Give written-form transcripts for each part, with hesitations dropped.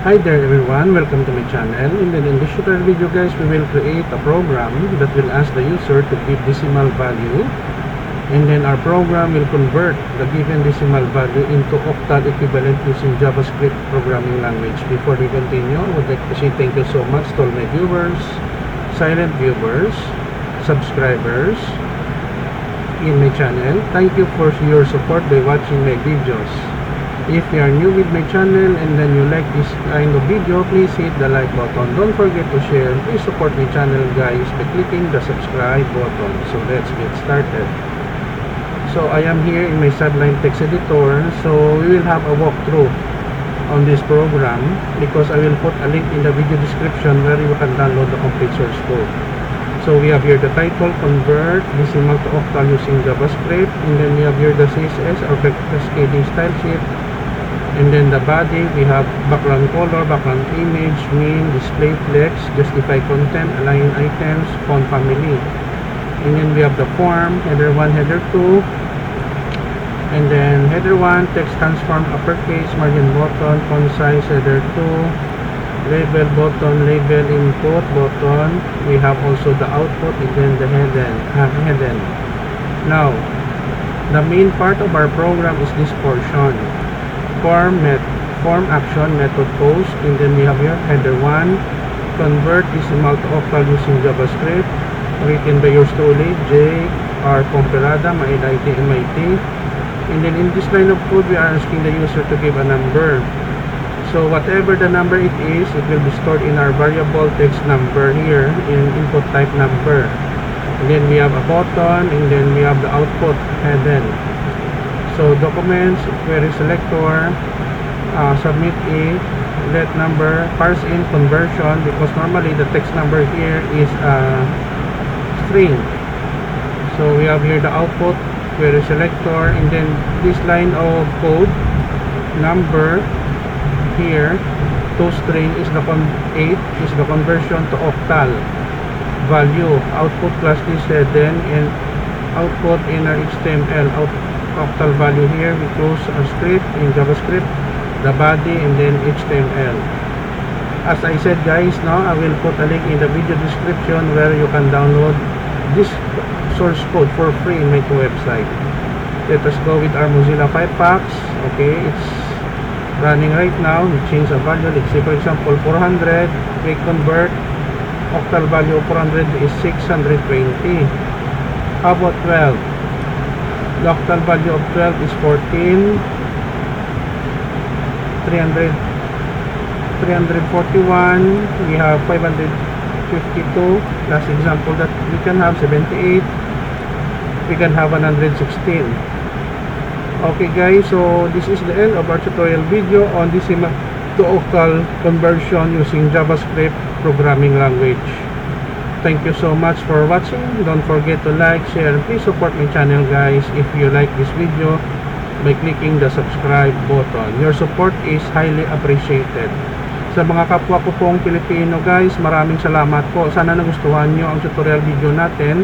Hi there everyone, welcome to my channel. In this tutorial video guys, we will create a program that will ask the user to give decimal value, and then our program will convert the given decimal value into octal equivalent using JavaScript programming language. Before we continue, I would like to say thank you so much to all my viewers, silent viewers, subscribers in my channel. Thank you for your support by watching my videos. If you are new with my channel and then you like this kind of video, please hit the like button. Don't forget to share. Please support my channel guys by clicking the subscribe button. So let's get started. So I am here in my Sublime text editor. So we will have a walkthrough on this program because I will put a link in the video description where you can download the complete source code. So we have here the title, convert decimal to octal using JavaScript, and then we have here the CSS or cascading style sheet. And then the body, we have background color, background image, mean, display flex, justify content, align items, font family. And then we have the form, header 1, header 2. And then header 1, text transform uppercase, margin button, font size, header 2. Label button, label input button. We have also the output and then the header. Now, the main part of our program is this portion. Form action method post, and then we have here header 1, convert decimal to octal using JavaScript, written by yours truly, J.R. Pomperada, MIT. And then in this line of code, we are asking the user to give a number. So whatever the number it is, it will be stored in our variable text number here in input type number. And then we have a button, and then we have the output header. So documents, query selector, submit a, let number, parse in conversion, because normally the text number here is a string. So we have here the output, query selector, and then this line of code, number here, to string is the 8 is the conversion to octal value. Output class is hidden, and output in our HTML octal value here. We close our script in JavaScript, the body, and then HTML. As I said guys, now I will put a link in the video description where you can download this source code for free in my website. Let us go with our Mozilla Firefox. Okay, it's running right now. We change the value. Let's say for example 400. Click convert. Octal value of 400 is 620. How about 12? The octal value of 12 is 14. 341. We have 552. Last example that we can have 78. We can have 116. Okay guys, so this is the end of our tutorial video on decimal to octal conversion using JavaScript programming language. Thank you so much for watching. Don't forget to like, share, and please support my channel guys if you like this video by clicking the subscribe button. Your support is highly appreciated. Sa mga kapwa ko pong Pilipino guys, maraming salamat po. Sana nagustuhan nyo ang tutorial video natin.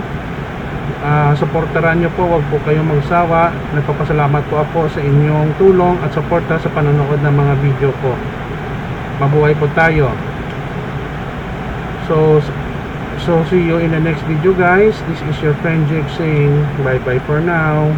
Supportaran nyo po, wag po kayong magsawa. Nagpapasalamat po ako sa inyong tulong at suporta sa panonood ng mga video ko. Mabuhay po tayo. So see you in the next video guys. This is your friend Jake saying bye bye for now.